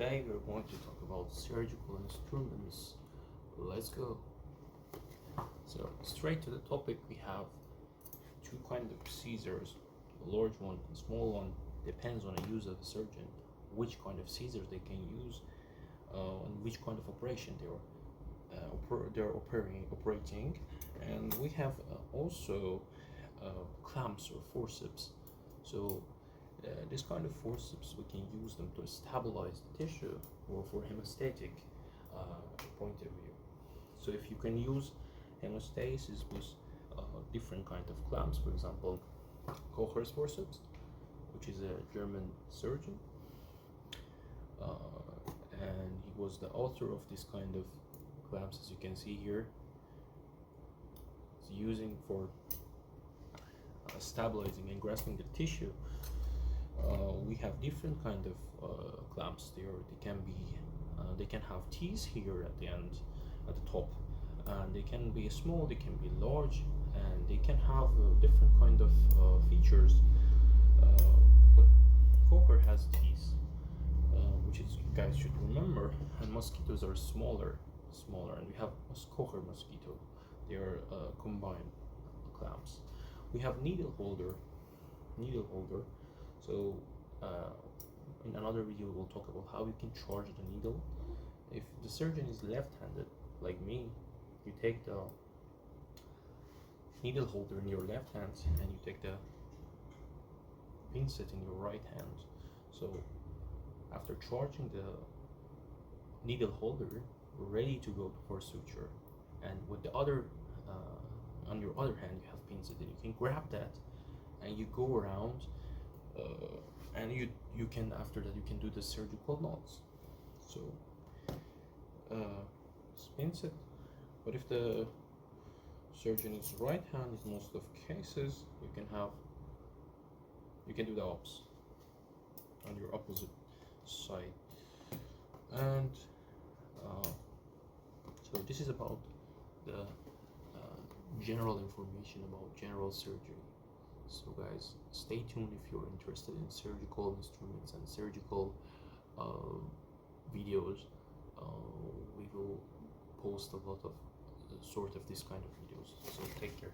today we're going to talk about surgical instruments. Let's go. So straight to the topic, we have two kinds of scissors, a large one and small one. Depends on the use of the surgeon, which kind of scissors they can use, and which kind of operation they're operating. And we have also clamps or forceps. So this kind of forceps, we can use them to stabilize the tissue or for hemostatic point of view. So if you can use hemostasis with different kind of clamps, for example, Kocher's forceps, which is a German surgeon, and he was the author of this kind of clamps, as you can see here. It's using for stabilizing and grasping the tissue. We have different kind of clamps there. They can have teeth here at the end, at the top, and they can be small, they can be large, and they can have different kind of features. But Kocher has teeth, which is, you guys should remember. And mosquitoes are smaller, and we have Kocher mosquito. They are combined clamps. We have needle holder. So in another video we'll talk about how you can charge the needle. If the surgeon is left-handed like me, you take the needle holder in your left hand and you take the pinset in your right hand. So after charging the needle holder, we're ready to go for suture. And with the other on your other hand, you have pinset, and you can grab that and you go around, and you can, after that, you can do the surgical knots. So pinset. But if the surgeon is right hand, in most of cases, you can do the ops on your opposite side. And so this is about the general information about general surgery. So guys, stay tuned if you're interested in surgical instruments and surgical videos. We will post a lot of sort of this kind of videos. So take care.